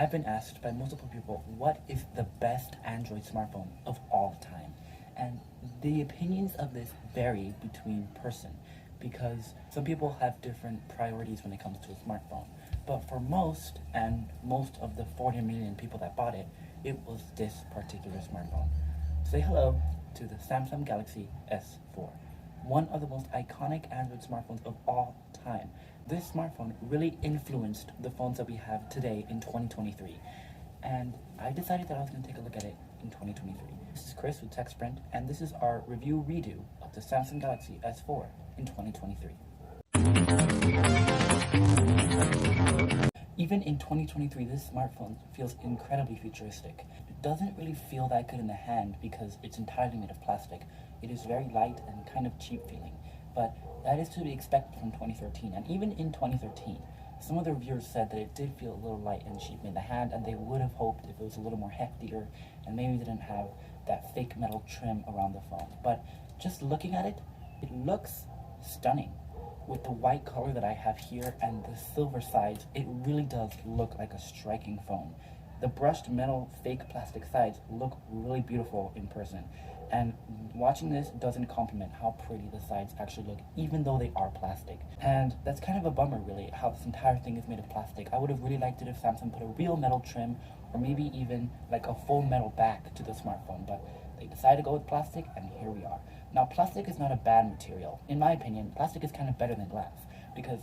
I've been asked by multiple people what is the best Android smartphone of all time. And the opinions of this vary between person because some people have different priorities when it comes to a smartphone. But for most, and most of the 40 million people that bought it, it was this particular smartphone. Say hello to the Samsung Galaxy S4, one of the most iconic Android smartphones of all time. This smartphone really influenced the phones that we have today in 2023, and I decided that I was going to take a look at it in 2023. This is Chris with Tech Sprint, and this is our review redo of the Samsung Galaxy S4 in 2023. Even in 2023, this smartphone feels incredibly futuristic. It doesn't really feel that good in the hand because it's entirely made of plastic. It is very light and kind of cheap feeling, but that is to be expected from 2013. And even in 2013, some of the reviewers said that it did feel a little light and cheap in the hand, and they would have hoped if it was a little more heftier and maybe didn't have that fake metal trim around the phone. But just looking at it, it looks stunning. With the white color that I have here and the silver sides, it really does look like a striking phone. The brushed metal fake plastic sides look really beautiful in person, and watching this doesn't complement how pretty the sides actually look, even though they are plastic. And that's kind of a bummer, really, how this entire thing is made of plastic. I would have really liked it if Samsung put a real metal trim, or maybe even like a full metal back to the smartphone, but they decided to go with plastic, and here we are. Now, plastic is not a bad material. In my opinion, plastic is kind of better than glass, because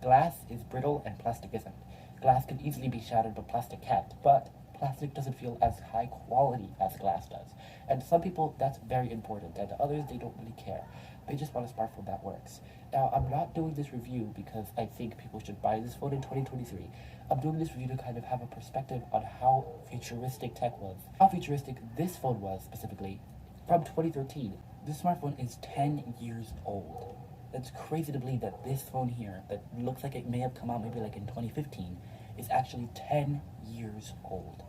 glass is brittle and plastic isn't. Glass can easily be shattered, but plastic can't. But plastic doesn't feel as high quality as glass does. And to some people, that's very important, and to others, they don't really care. They just want a smartphone that works. Now, I'm not doing this review because I think people should buy this phone in 2023. I'm doing this review to kind of have a perspective on how futuristic tech was. How futuristic this phone was, specifically, from 2013. This smartphone is 10 years old. That's crazy to believe that this phone here, that looks like it may have come out maybe like in 2015, is actually 10 years old.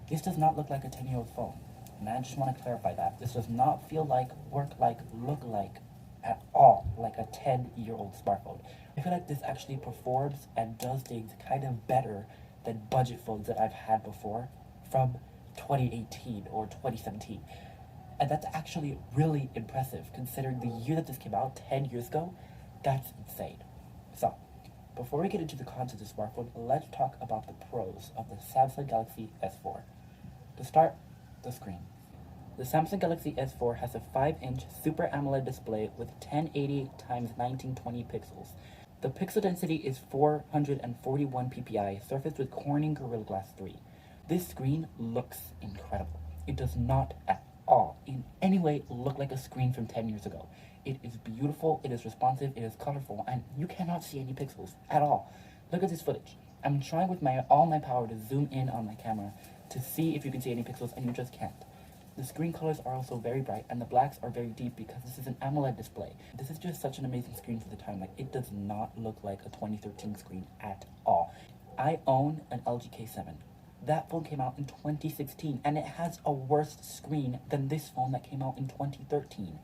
This does not look like a 10-year-old phone. And I just want to clarify that. This does not feel like, work like, look like, at all like a 10-year-old smartphone. I feel like this actually performs and does things kind of better than budget phones that I've had before from 2018 or 2017. And that's actually really impressive, considering the year that this came out, 10 years ago. That's insane. So, before we get into the cons of the smartphone, let's talk about the pros of the Samsung Galaxy S4. To start, the screen. The Samsung Galaxy S4 has a 5-inch Super AMOLED display with 1080 x 1920 pixels. The pixel density is 441 ppi, surfaced with Corning Gorilla Glass 3. This screen looks incredible. It does not at all in any way look like a screen from 10 years ago. It is beautiful, it is responsive, it is colorful, and you cannot see any pixels at all. Look at this footage. I'm trying with all my power to zoom in on my camera to see if you can see any pixels, and you just can't. The screen colors are also very bright, and the blacks are very deep because this is an AMOLED display. This is just such an amazing screen for the time. Like, it does not look like a 2013 screen at all. I own an LG K7. That phone came out in 2016, and it has a worse screen than this phone that came out in 2013.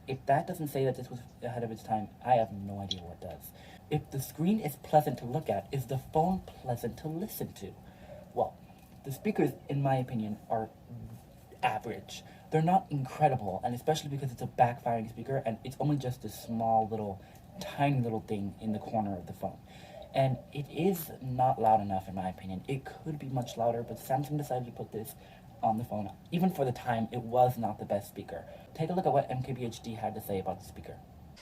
If that doesn't say that this was ahead of its time, I have no idea what does. If the screen is pleasant to look at, is the phone pleasant to listen to? Well, the speakers, in my opinion, are average. They're not incredible, and especially because it's a backfiring speaker, and it's only just a small little, tiny little thing in the corner of the phone. And it is not loud enough, in my opinion. It could be much louder, but Samsung decided to put this on the phone. Even for the time, it was not the best speaker. Take a look at what MKBHD had to say about the speaker.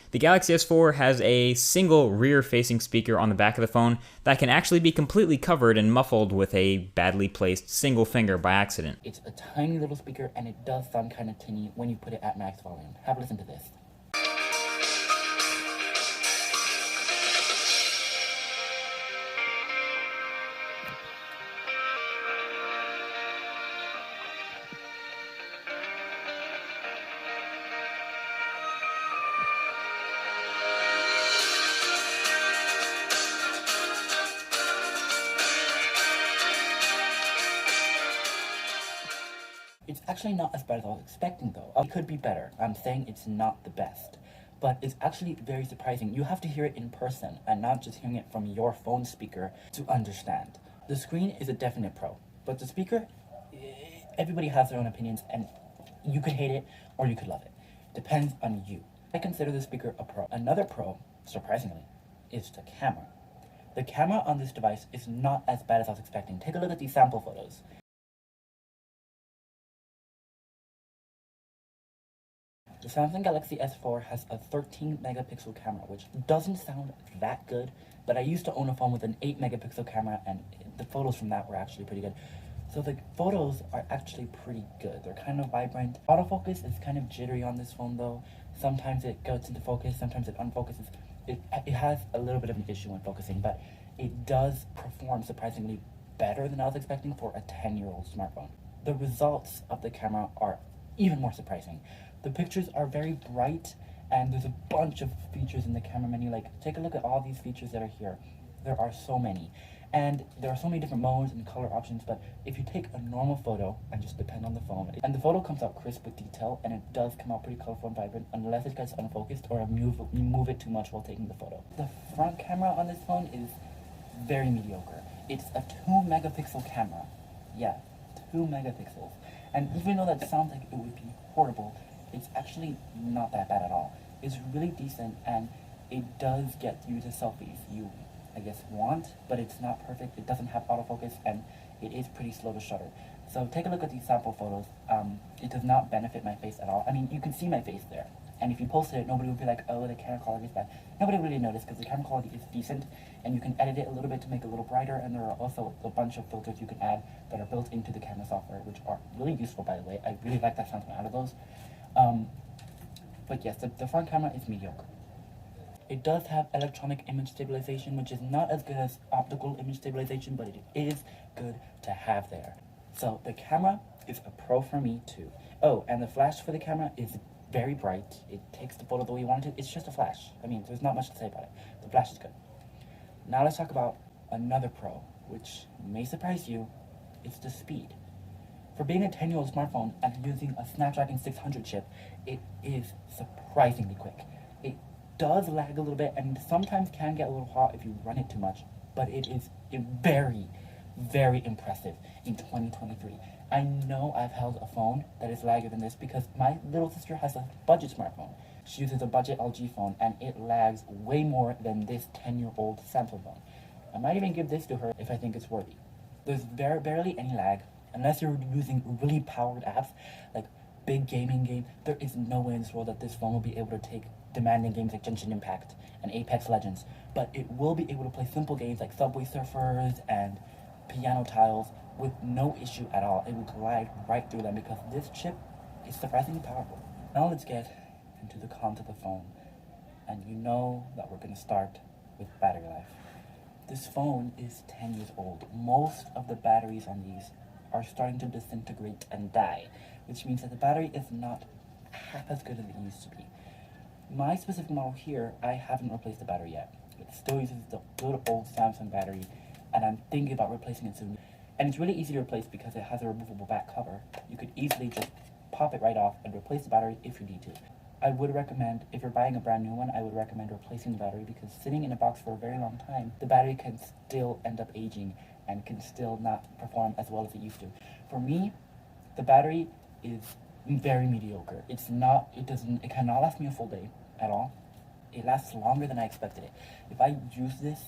The Galaxy S4 has a single rear-facing speaker on the back of the phone that can actually be completely covered and muffled with a badly placed single finger by accident. It's a tiny little speaker, and it does sound kind of tinny when you put it at max volume. Have a listen to this. It's actually not as bad as I was expecting, though. It could be better. I'm saying it's not the best. But it's actually very surprising. You have to hear it in person and not just hearing it from your phone speaker to understand. The screen is a definite pro, but the speaker, everybody has their own opinions, and you could hate it or you could love it. Depends on you. I consider the speaker a pro. Another pro, surprisingly, is the camera. The camera on this device is not as bad as I was expecting. Take a look at these sample photos. The Samsung Galaxy S4 has a 13 megapixel camera, which doesn't sound that good, but I used to own a phone with an 8 megapixel camera, and the photos from that were actually pretty good. So the photos are actually pretty good. They're kind of vibrant. Autofocus is kind of jittery on this phone though. Sometimes it goes into focus, sometimes it unfocuses. It has a little bit of an issue when focusing, but it does perform surprisingly better than I was expecting for a 10-year-old smartphone. The results of the camera are even more surprising. The pictures are very bright, and there's a bunch of features in the camera menu. Like, take a look at all these features that are here. There are so many. And there are so many different modes and color options, but if you take a normal photo and just depend on the phone, and the photo comes out crisp with detail, and it does come out pretty colorful and vibrant, unless it gets unfocused or you move it too much while taking the photo. The front camera on this phone is very mediocre. It's a 2 megapixel camera. Yeah, 2 megapixels. And even though that sounds like it would be horrible, it's actually not that bad at all. It's really decent, and it does get you the selfies you, I guess, want, but it's not perfect. It doesn't have autofocus, and it is pretty slow to shutter. So take a look at these sample photos. It does not benefit my face at all. I mean, you can see my face there, and if you posted it, nobody would be like, oh, the camera quality is bad. Nobody would really notice, because the camera quality is decent, and you can edit it a little bit to make it a little brighter, and there are also a bunch of filters you can add that are built into the camera software, which are really useful, by the way. I really like that sound out of those. But yes, the front camera is mediocre. It does have electronic image stabilization, which is not as good as optical image stabilization, but it is good to have there. So the camera is a pro for me too. Oh, and the flash for the camera is very bright. It takes the photo the way you want it to. It's just a flash. I mean, there's not much to say about it. The flash is good. Now let's talk about another pro, which may surprise you. It's the speed. For being a 10-year-old smartphone and using a Snapdragon 600 chip, it is surprisingly quick. It does lag a little bit and sometimes can get a little hot if you run it too much, but it is very, very impressive in 2023. I know I've held a phone that is laggier than this because my little sister has a budget smartphone. She uses a budget LG phone, and it lags way more than this 10-year-old Samsung phone. I might even give this to her if I think it's worthy. There's barely any lag. Unless you're using really powered apps, like big gaming game, there is no way in this world that this phone will be able to take demanding games like Genshin Impact and Apex Legends. But it will be able to play simple games like Subway Surfers and Piano Tiles with no issue at all. It will glide right through them because this chip is surprisingly powerful. Now let's get into the cons of the phone. And you know that we're going to start with battery life. This phone is 10 years old. Most of the batteries on these are starting to disintegrate and die, which means that the battery is not half as good as it used to be. My specific model here, I haven't replaced the battery yet. It still uses the good old Samsung battery, and I'm thinking about replacing it soon. And it's really easy to replace because it has a removable back cover. You could easily just pop it right off and replace the battery if you need to. I would recommend, if you're buying a brand new one, I would recommend replacing the battery because sitting in a box for a very long time, the battery can still end up aging and can still not perform as well as it used to. For me, the battery is very mediocre. It cannot last me a full day at all. It lasts longer than I expected it. If I use this,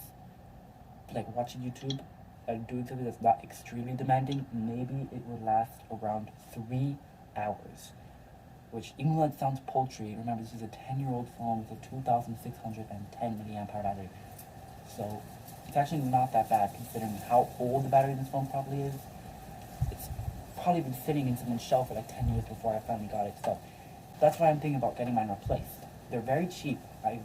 like watching YouTube and doing something that's not extremely demanding, maybe it would last around 3 hours. Which, even though it sounds paltry, remember this is a 10-year-old phone with a 2,610 milliamp hour battery. So it's actually not that bad considering how old the battery in this phone probably is. It's probably been sitting in someone's shelf for like 10 years before I finally got it. So that's why I'm thinking about getting mine replaced. They're very cheap. I've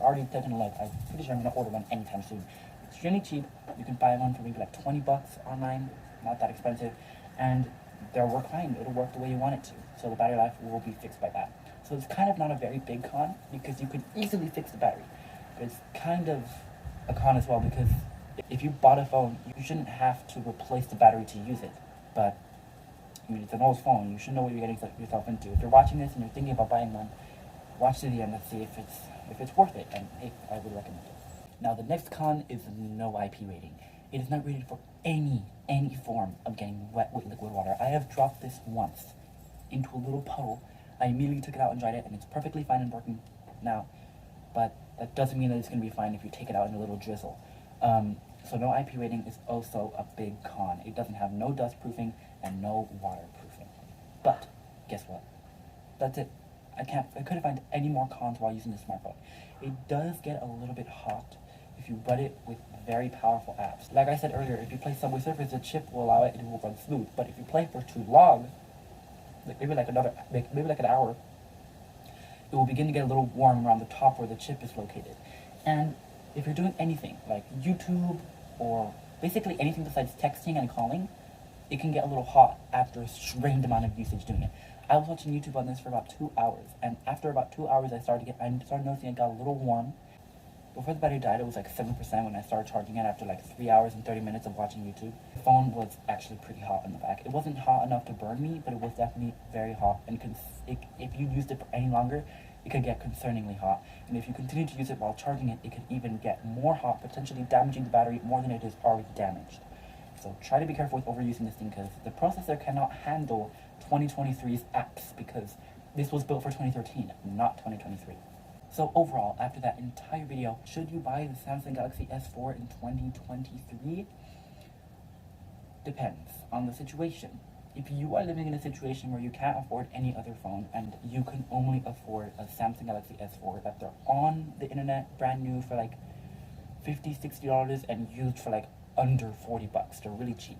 already taken a look. I'm pretty sure I'm going to order one anytime soon. Extremely cheap. You can buy one for maybe like $20 online. Not that expensive. And they'll work fine. It'll work the way you want it to. So the battery life will be fixed by that. So it's kind of not a very big con because you could easily fix the battery. But it's kind of a con as well because if you bought a phone, you shouldn't have to replace the battery to use it. But I mean, it's an old phone. You should know what you're getting yourself into. If you're watching this and you're thinking about buying one, watch to the end and see if it's worth it. And hey, I would recommend it. Now the next con is no IP rating. It is not rated for any form of getting wet with liquid water. I have dropped this once into a little puddle. I immediately took it out and dried it, and it's perfectly fine and working now. But that doesn't mean that it's going to be fine if you take it out in a little drizzle. So no IP rating is also a big con. It doesn't have no dust proofing and no waterproofing. But guess what? That's it. I couldn't find any more cons while using this smartphone. It does get a little bit hot if you run it with very powerful apps. Like I said earlier, if you play Subway Surfers, the chip will allow it, and it will run smooth. But if you play for too long, maybe like an hour, it will begin to get a little warm around the top where the chip is located. And if you're doing anything like YouTube or basically anything besides texting and calling, it can get a little hot after a strained amount of usage doing it. I was watching YouTube on this for about 2 hours, and after about 2 hours I started noticing it got a little warm. Before the battery died, it was like 7% when I started charging it after like 3 hours and 30 minutes of watching YouTube. The phone was actually pretty hot in the back. It wasn't hot enough to burn me, but it was definitely very hot, and if you used it for any longer, it could get concerningly hot. And if you continue to use it while charging it, it could even get more hot, potentially damaging the battery more than it is already damaged. So try to be careful with overusing this thing, because the processor cannot handle 2023's apps, because this was built for 2013, not 2023. So overall, after that entire video, should you buy the Samsung Galaxy S4 in 2023? Depends on the situation. If you are living in a situation where you can't afford any other phone and you can only afford a Samsung Galaxy S4 that they're on the internet brand new for like $50, $60 and used for like under 40 bucks, they're really cheap.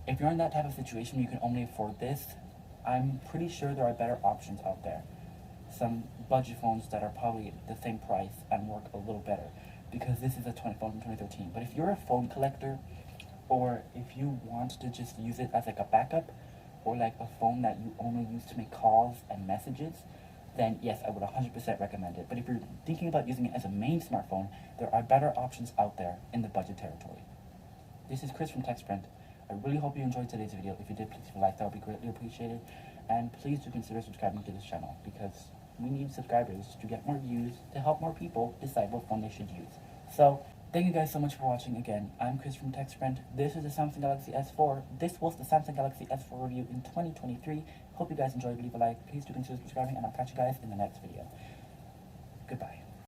If you're in that type of situation where you can only afford this, I'm pretty sure there are better options out there. Some budget phones that are probably the same price and work a little better, because this is a phone from 2013. But if you're a phone collector, or if you want to just use it as like a backup, or like a phone that you only use to make calls and messages, then yes, I would 100% recommend it. But if you're thinking about using it as a main smartphone, there are better options out there in the budget territory. This is Chris from TechSprint. I really hope you enjoyed today's video. If you did, please leave a like, that would be greatly appreciated. And please do consider subscribing to this channel, because we need subscribers to get more views, to help more people decide what phone they should use. So, thank you guys so much for watching. Again, I'm Chris from TechSprint. This is the Samsung Galaxy S4. This was the Samsung Galaxy S4 review in 2023. Hope you guys enjoyed. Leave a like. Please do consider subscribing, and I'll catch you guys in the next video. Goodbye.